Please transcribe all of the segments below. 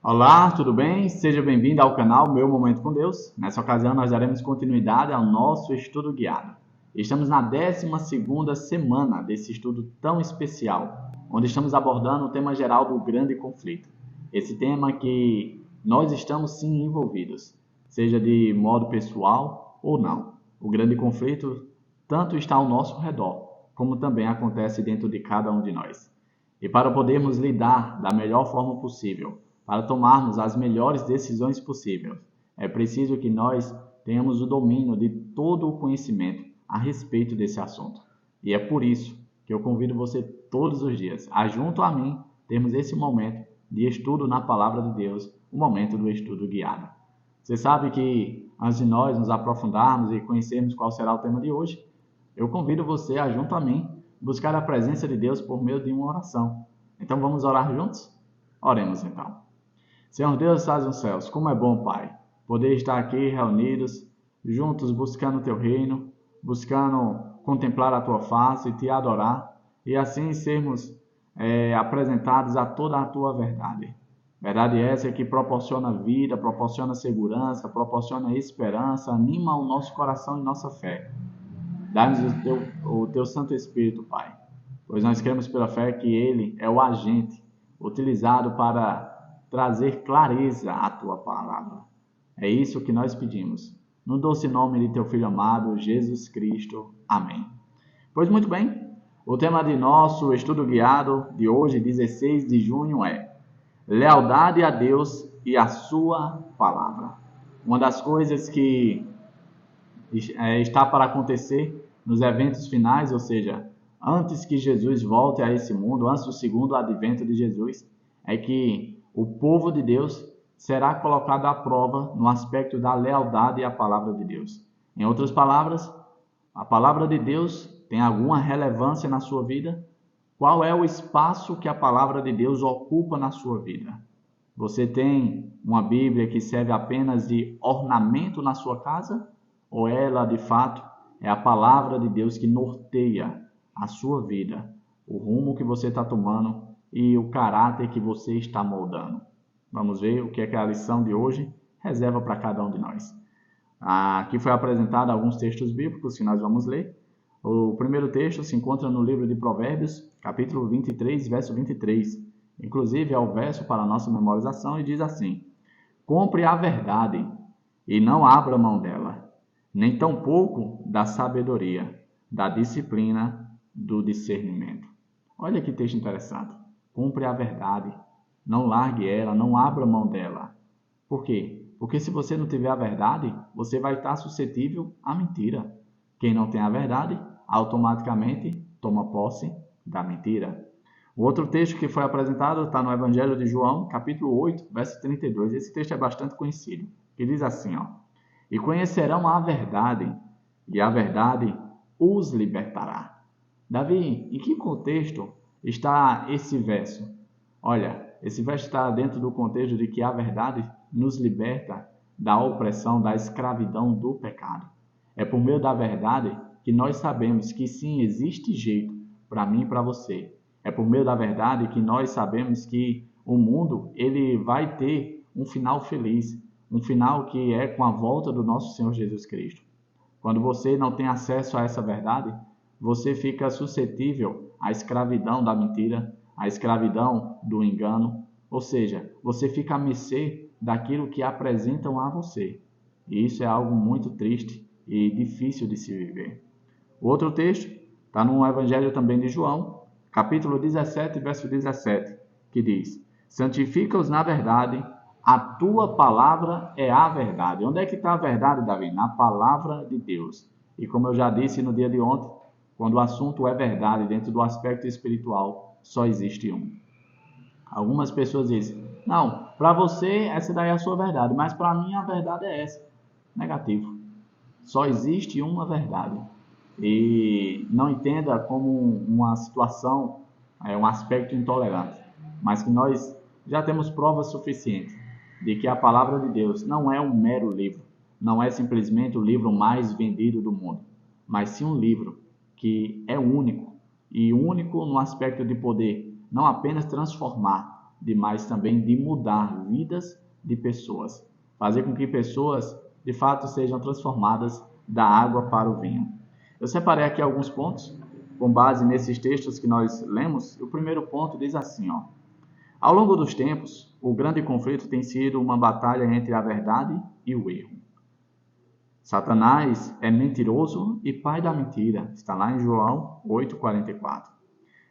Olá, tudo bem? Seja bem-vindo ao canal Meu Momento com Deus. Nessa ocasião, nós daremos continuidade ao nosso estudo guiado. Estamos na 12ª semana desse estudo tão especial, onde estamos abordando o tema geral do grande conflito. Esse tema que nós estamos sim envolvidos, seja de modo pessoal ou não. O grande conflito tanto está ao nosso redor, como também acontece dentro de cada um de nós. E para podermos lidar da melhor forma possível, para tomarmos as melhores decisões possíveis, é preciso que nós tenhamos o domínio de todo o conhecimento a respeito desse assunto. E é por isso que eu convido você todos os dias a, junto a mim, termos esse momento de estudo na Palavra de Deus, o momento do estudo guiado. Você sabe que antes de nós nos aprofundarmos e conhecermos qual será o tema de hoje, eu convido você a, junto a mim, buscar a presença de Deus por meio de uma oração. Então vamos orar juntos? Oremos então. Senhor Deus, que estás nos céus, como é bom, Pai, poder estar aqui reunidos, juntos buscando o Teu reino, buscando contemplar a Tua face e Te adorar, e assim sermos apresentados a toda a Tua verdade. Verdade essa que proporciona vida, proporciona segurança, proporciona esperança, anima o nosso coração e nossa fé. Dá-nos o teu Santo Espírito, Pai, pois nós cremos pela fé que Ele é o agente utilizado para trazer clareza à Tua palavra. É isso que nós pedimos. No doce nome de Teu Filho amado, Jesus Cristo. Amém. Pois muito bem, o tema de nosso estudo guiado de hoje, 16 de junho, é lealdade a Deus e a Sua palavra. Uma das coisas que está para acontecer nos eventos finais, ou seja, antes que Jesus volte a esse mundo, antes do segundo advento de Jesus, é que o povo de Deus será colocado à prova no aspecto da lealdade à palavra de Deus. Em outras palavras, a palavra de Deus tem alguma relevância na sua vida? Qual é o espaço que a palavra de Deus ocupa na sua vida? Você tem uma Bíblia que serve apenas de ornamento na sua casa? Ou ela, de fato, é a palavra de Deus que norteia a sua vida, o rumo que você está tomando e o caráter que você está moldando? Vamos ver o que é que a lição de hoje reserva para cada um de nós. Aqui foi apresentado alguns textos bíblicos que nós vamos ler. O primeiro texto se encontra no livro de Provérbios, capítulo 23, verso 23. Inclusive, é o verso para a nossa memorização e diz assim: compre a verdade e não abra mão dela, nem tampouco da sabedoria, da disciplina, do discernimento. Olha que texto interessante. Compre a verdade, não largue ela, não abra mão dela. Por quê? Porque se você não tiver a verdade, você vai estar suscetível à mentira. Quem não tem a verdade, automaticamente toma posse da mentira. O outro texto que foi apresentado está no Evangelho de João, capítulo 8, verso 32. Esse texto é bastante conhecido, que diz assim, e conhecerão a verdade, e a verdade os libertará. Davi, em que contexto está esse verso? Olha, esse verso está dentro do contexto de que a verdade nos liberta da opressão, da escravidão do pecado. É por meio da verdade que nós sabemos que sim, existe jeito para mim e para você. É por meio da verdade que nós sabemos que o mundo ele vai ter um final feliz, um final que é com a volta do nosso Senhor Jesus Cristo. Quando você não tem acesso a essa verdade, você fica suscetível à escravidão da mentira, à escravidão do engano, ou seja, você fica à mercê daquilo que apresentam a você. E isso é algo muito triste e difícil de se viver. O outro texto está no Evangelho também de João, capítulo 17, verso 17, que diz: santifica-os na verdade, a tua palavra é a verdade. Onde é que está a verdade, Davi? Na palavra de Deus. E como eu já disse no dia de ontem, quando o assunto é verdade dentro do aspecto espiritual, só existe um. Algumas pessoas dizem, não, para você essa daí é a sua verdade, mas para mim a verdade é essa. Negativo. Só existe uma verdade. E não entenda como uma situação, um aspecto intolerante, mas que nós já temos provas suficientes de que a palavra de Deus não é um mero livro, não é simplesmente o livro mais vendido do mundo, mas sim um livro que é único, e único no aspecto de poder não apenas transformar, mas também de mudar vidas de pessoas. Fazer com que pessoas, de fato, sejam transformadas da água para o vinho. Eu separei aqui alguns pontos, com base nesses textos que nós lemos. O primeiro ponto diz assim, ó: ao longo dos tempos, o grande conflito tem sido uma batalha entre a verdade e o erro. Satanás é mentiroso e pai da mentira. Está lá em João 8,44.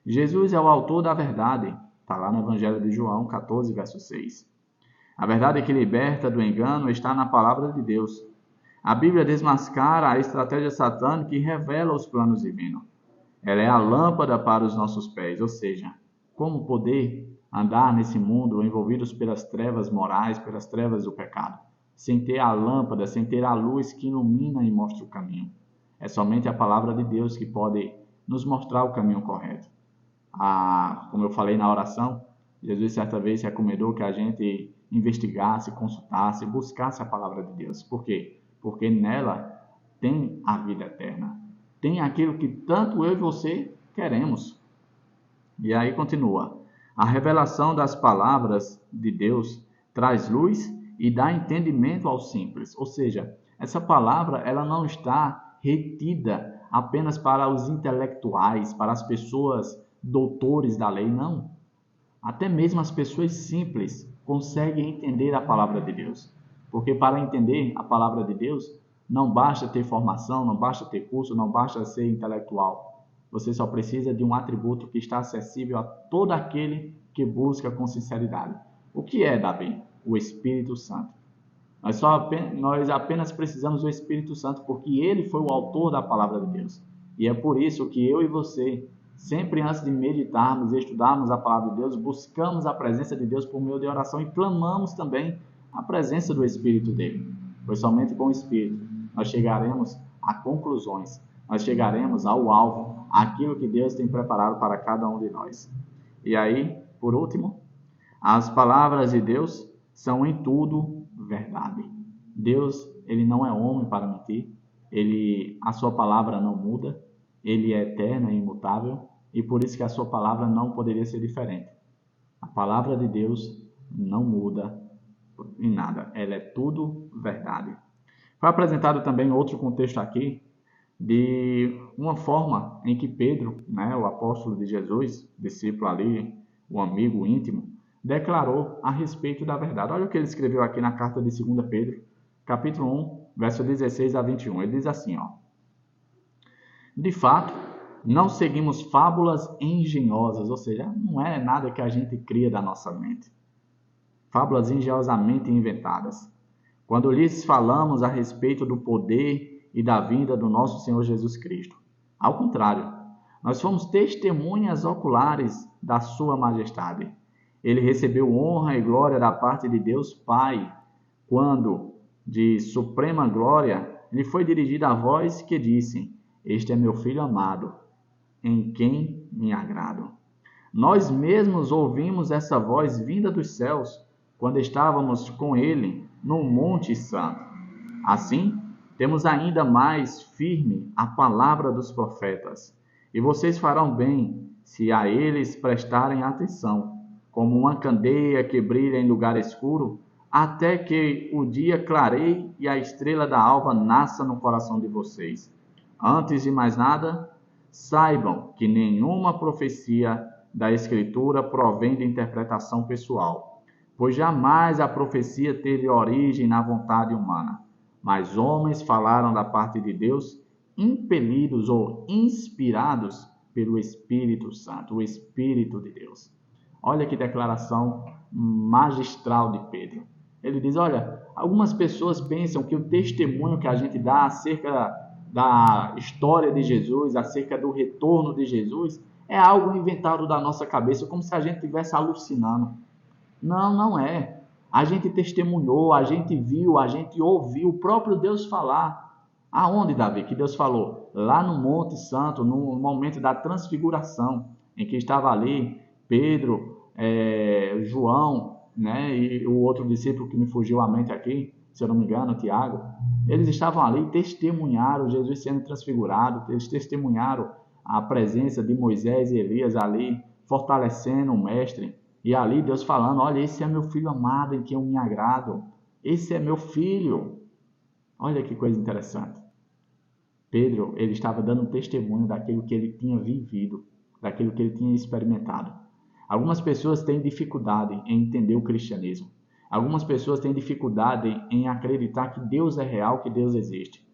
Jesus é o autor da verdade. Está lá no Evangelho de João 14, verso 6. A verdade que liberta do engano está na palavra de Deus. A Bíblia desmascara a estratégia satânica e revela os planos divinos. Ela é a lâmpada para os nossos pés, ou seja, como poder andar nesse mundo envolvidos pelas trevas morais, pelas trevas do pecado, sem ter a lâmpada, sem ter a luz que ilumina e mostra o caminho. É somente a palavra de Deus que pode nos mostrar o caminho correto. Como eu falei na oração, Jesus certa vez recomendou que a gente investigasse, consultasse, buscasse a palavra de Deus. Por quê? Porque nela tem a vida eterna. Tem aquilo que tanto eu e você queremos. E aí continua. A revelação das palavras de Deus traz luz e dá entendimento aos simples. Ou seja, essa palavra ela não está retida apenas para os intelectuais, para as pessoas doutores da lei, não. Até mesmo as pessoas simples conseguem entender a palavra de Deus. Porque para entender a palavra de Deus, não basta ter formação, não basta ter curso, não basta ser intelectual. Você só precisa de um atributo que está acessível a todo aquele que busca com sinceridade. O que é, Davi? O Espírito Santo. Nós apenas precisamos do Espírito Santo porque ele foi o autor da palavra de Deus. E é por isso que eu e você, sempre antes de meditarmos e estudarmos a palavra de Deus, buscamos a presença de Deus por meio de oração e clamamos também a presença do Espírito dele. Pois somente com o Espírito nós chegaremos a conclusões, nós chegaremos ao alvo, aquilo que Deus tem preparado para cada um de nós. E aí, por último, as palavras de Deus são em tudo verdade. Deus, ele não é homem para mentir, a sua palavra não muda, ele é eterno e imutável, e por isso que a sua palavra não poderia ser diferente. A palavra de Deus não muda em nada, ela é tudo verdade. Foi apresentado também outro contexto aqui, de uma forma em que Pedro, o apóstolo de Jesus, discípulo ali, o amigo íntimo, declarou a respeito da verdade. Olha o que ele escreveu aqui na carta de 2 Pedro, capítulo 1, verso 16 a 21. Ele diz assim, ó: de fato, não seguimos fábulas engenhosas, ou seja, não é nada que a gente cria da nossa mente. Fábulas engenhosamente inventadas. Quando lhes falamos a respeito do poder e da vinda do nosso Senhor Jesus Cristo. Ao contrário, nós fomos testemunhas oculares da sua majestade. Ele recebeu honra e glória da parte de Deus Pai, quando, de suprema glória, lhe foi dirigida a voz que disse: este é meu Filho amado, em quem me agrado. Nós mesmos ouvimos essa voz vinda dos céus, quando estávamos com ele no Monte Santo. Assim, temos ainda mais firme a palavra dos profetas, e vocês farão bem se a eles prestarem atenção, como uma candeia que brilha em lugar escuro, até que o dia clareie e a estrela da alva nasça no coração de vocês. Antes de mais nada, saibam que nenhuma profecia da Escritura provém de interpretação pessoal, pois jamais a profecia teve origem na vontade humana, mas homens falaram da parte de Deus, impelidos ou inspirados pelo Espírito Santo, o Espírito de Deus. Olha que declaração magistral de Pedro. Ele diz, olha, algumas pessoas pensam que o testemunho que a gente dá acerca da história de Jesus, acerca do retorno de Jesus, é algo inventado da nossa cabeça, como se a gente estivesse alucinando. Não, não é. A gente testemunhou, a gente viu, a gente ouviu o próprio Deus falar. Aonde, Davi, que Deus falou? Lá no Monte Santo, no momento da transfiguração, em que estava ali Pedro, João, e o outro discípulo que me fugiu à mente aqui, se eu não me engano, Tiago. Eles estavam ali e testemunharam Jesus sendo transfigurado, eles testemunharam a presença de Moisés e Elias ali, fortalecendo o mestre. E ali Deus falando, olha, esse é meu filho amado em quem eu me agrado. Esse é meu filho. Olha que coisa interessante. Pedro, ele estava dando testemunho daquilo que ele tinha vivido, daquilo que ele tinha experimentado. Algumas pessoas têm dificuldade em entender o cristianismo. Algumas pessoas têm dificuldade em acreditar que Deus é real, que Deus existe.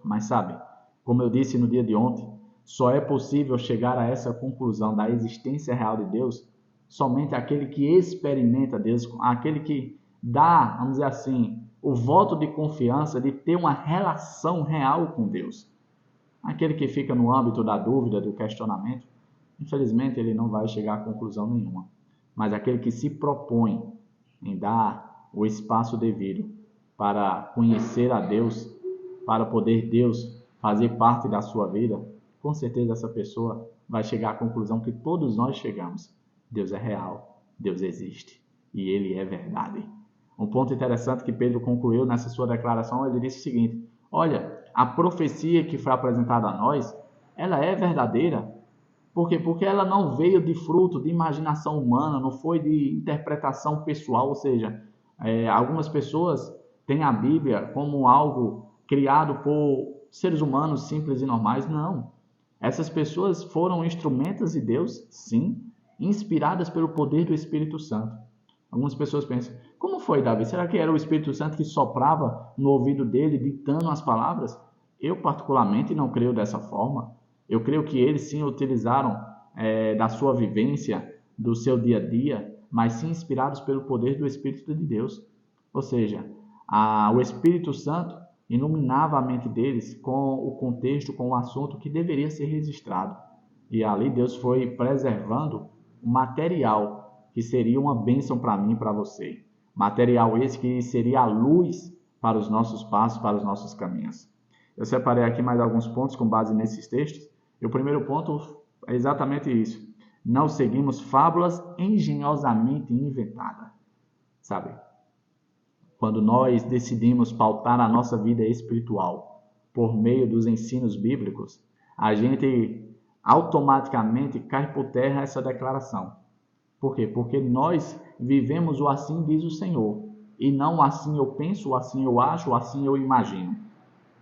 Mas sabe, como eu disse no dia de ontem, só é possível chegar a essa conclusão da existência real de Deus somente aquele que experimenta Deus, aquele que dá, vamos dizer assim, o voto de confiança de ter uma relação real com Deus. Aquele que fica no âmbito da dúvida, do questionamento, infelizmente ele não vai chegar a conclusão nenhuma. Mas aquele que se propõe em dar o espaço devido para conhecer a Deus, para poder Deus fazer parte da sua vida, com certeza essa pessoa vai chegar à conclusão que todos nós chegamos. Deus é real, Deus existe e Ele é verdade. Um ponto interessante que Pedro concluiu nessa sua declaração, ele disse o seguinte, olha, a profecia que foi apresentada a nós, ela é verdadeira. Por quê? Porque ela não veio de fruto de imaginação humana, não foi de interpretação pessoal, ou seja, algumas pessoas têm a Bíblia como algo criado por seres humanos simples e normais. Não. Essas pessoas foram instrumentos de Deus, sim, inspiradas pelo poder do Espírito Santo. Algumas pessoas pensam, como foi, Davi? Será que era o Espírito Santo que soprava no ouvido dele, ditando as palavras? Eu, particularmente, não creio dessa forma. Eu creio que eles, sim, utilizaram da sua vivência, do seu dia a dia, mas sim inspirados pelo poder do Espírito de Deus. Ou seja, o Espírito Santo iluminava a mente deles com o contexto, com o assunto que deveria ser registrado. E ali Deus foi preservando o material que seria uma bênção para mim e para você. Material esse que seria a luz para os nossos passos, para os nossos caminhos. Eu separei aqui mais alguns pontos com base nesses textos. E o primeiro ponto é exatamente isso. Não seguimos fábulas engenhosamente inventadas. Sabe? Quando nós decidimos pautar a nossa vida espiritual por meio dos ensinos bíblicos, a gente automaticamente cai por terra essa declaração. Por quê? Porque nós vivemos o assim diz o Senhor, e não o assim eu penso, o assim eu acho, o assim eu imagino.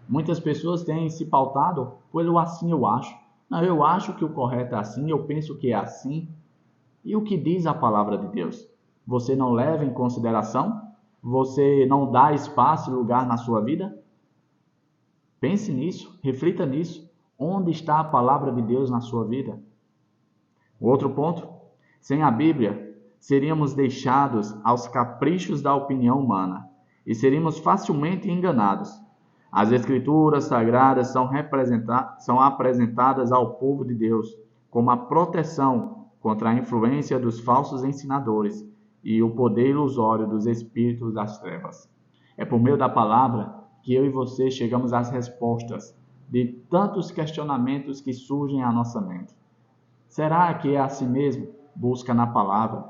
Muitas pessoas têm se pautado pelo assim eu acho. Não, eu acho que o correto é assim, eu penso que é assim. E o que diz a palavra de Deus? Você não leva em consideração? Você não dá espaço e lugar na sua vida? Pense nisso, reflita nisso. Onde está a palavra de Deus na sua vida? Outro ponto, sem a Bíblia, seríamos deixados aos caprichos da opinião humana e seríamos facilmente enganados. As Escrituras Sagradas são apresentadas ao povo de Deus como a proteção contra a influência dos falsos ensinadores e o poder ilusório dos espíritos das trevas. É por meio da palavra que eu e você chegamos às respostas de tantos questionamentos que surgem à nossa mente. Será que é assim mesmo? Busca na palavra.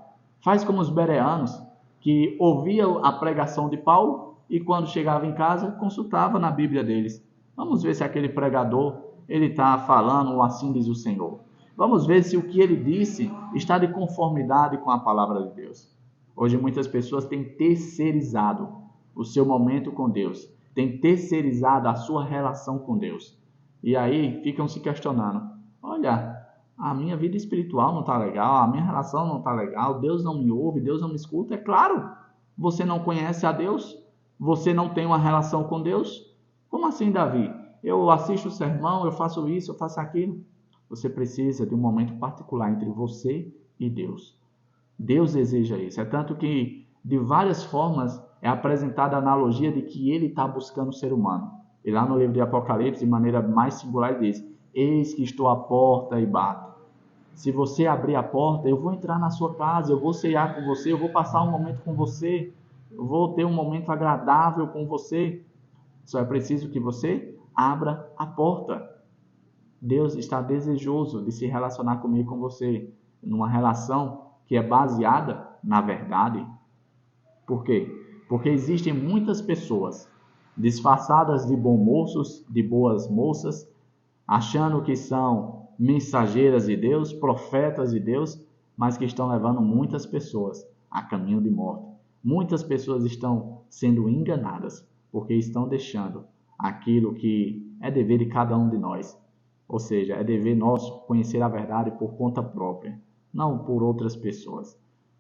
Faz como os bereanos, que ouviam a pregação de Paulo e quando chegava em casa, consultava na Bíblia deles. Vamos ver se aquele pregador ele está falando ou assim diz o Senhor. Vamos ver se o que ele disse está de conformidade com a palavra de Deus. Hoje muitas pessoas têm terceirizado o seu momento com Deus, têm terceirizado a sua relação com Deus. E aí ficam se questionando, olha, a minha vida espiritual não está legal, a minha relação não está legal, Deus não me ouve, Deus não me escuta. É claro, você não conhece a Deus, você não tem uma relação com Deus. Como assim, Davi? Eu assisto o sermão, eu faço isso, eu faço aquilo. Você precisa de um momento particular entre você e Deus. Deus deseja isso. É tanto que, de várias formas, é apresentada a analogia de que ele está buscando o ser humano. E lá no livro de Apocalipse, de maneira mais singular, ele diz, eis que estou à porta e bato. Se você abrir a porta, eu vou entrar na sua casa, eu vou ceiar com você, eu vou passar um momento com você, eu vou ter um momento agradável com você. Só é preciso que você abra a porta. Deus está desejoso de se relacionar comigo e com você, numa relação que é baseada na verdade. Por quê? Porque existem muitas pessoas disfarçadas de bons moços, de boas moças, achando que são mensageiras de Deus, profetas de Deus, mas que estão levando muitas pessoas a caminho de morte. Muitas pessoas estão sendo enganadas porque estão deixando aquilo que é dever de cada um de nós. Ou seja, é dever nosso conhecer a verdade por conta própria, não por outras pessoas.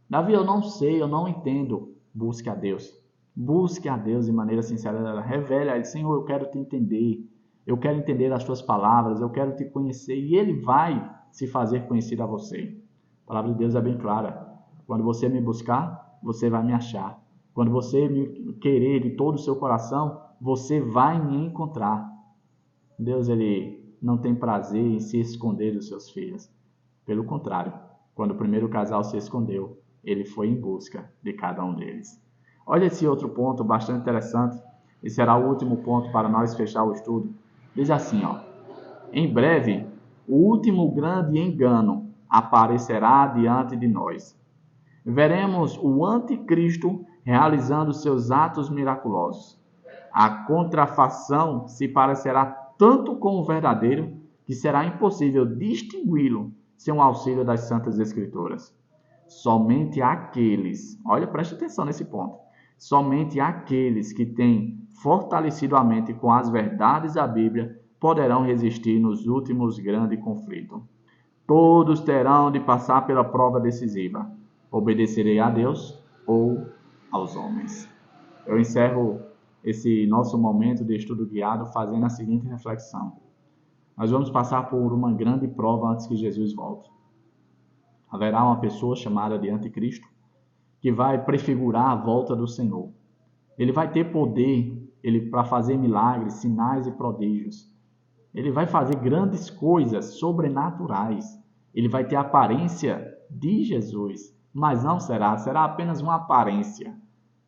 Davi, eu não sei, eu não entendo. Busque a Deus. Busque a Deus de maneira sincera. Revele a Ele, Senhor, eu quero te entender. Eu quero entender as tuas palavras, eu quero te conhecer. E Ele vai se fazer conhecido a você. A palavra de Deus é bem clara. Quando você me buscar, você vai me achar. Quando você me querer de todo o seu coração, você vai me encontrar. Deus, Ele não tem prazer em se esconder dos seus filhos. Pelo contrário, quando o primeiro casal se escondeu, Ele foi em busca de cada um deles. Olha esse outro ponto bastante interessante, e será o último ponto para nós fechar o estudo. Diz assim, ó: em breve, o último grande engano aparecerá diante de nós. Veremos o anticristo realizando seus atos miraculosos. A contrafação se parecerá tanto com o verdadeiro que será impossível distingui-lo sem o auxílio das Santas Escrituras. Somente aqueles, olha, preste atenção nesse ponto, somente aqueles que têm fortalecido a mente com as verdades da Bíblia poderão resistir nos últimos grandes conflitos. Todos terão de passar pela prova decisiva. Obedecerei a Deus ou aos homens. Eu encerro esse nosso momento de estudo guiado fazendo a seguinte reflexão. Nós vamos passar por uma grande prova antes que Jesus volte. Haverá uma pessoa chamada de Anticristo que vai prefigurar a volta do Senhor. Ele vai ter poder para fazer milagres, sinais e prodígios. Ele vai fazer grandes coisas sobrenaturais. Ele vai ter a aparência de Jesus, mas não será apenas uma aparência.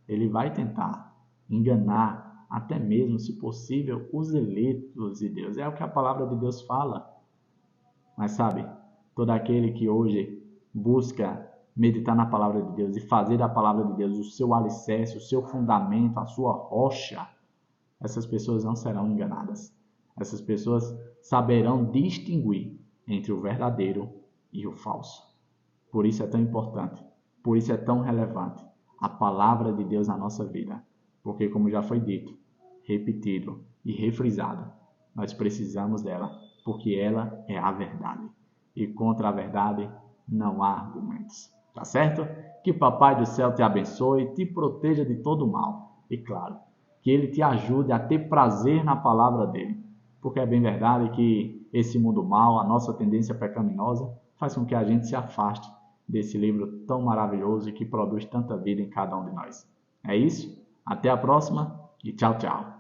Ele vai tentar enganar, até mesmo, se possível, os eleitos de Deus. É o que a palavra de Deus fala. Mas sabe, todo aquele que hoje busca meditar na palavra de Deus e fazer da palavra de Deus o seu alicerce, o seu fundamento, a sua rocha, essas pessoas não serão enganadas. Essas pessoas saberão distinguir entre o verdadeiro e o falso. Por isso é tão importante, por isso é tão relevante a palavra de Deus na nossa vida. Porque, como já foi dito, repetido e refrisado, nós precisamos dela, porque ela é a verdade. E contra a verdade não há argumentos. Tá certo? Que Papai do Céu te abençoe, te proteja de todo mal. E claro, que Ele te ajude a ter prazer na palavra dEle. Porque é bem verdade que esse mundo mau, a nossa tendência pecaminosa, faz com que a gente se afaste desse livro tão maravilhoso e que produz tanta vida em cada um de nós. É isso? Até a próxima e tchau, tchau.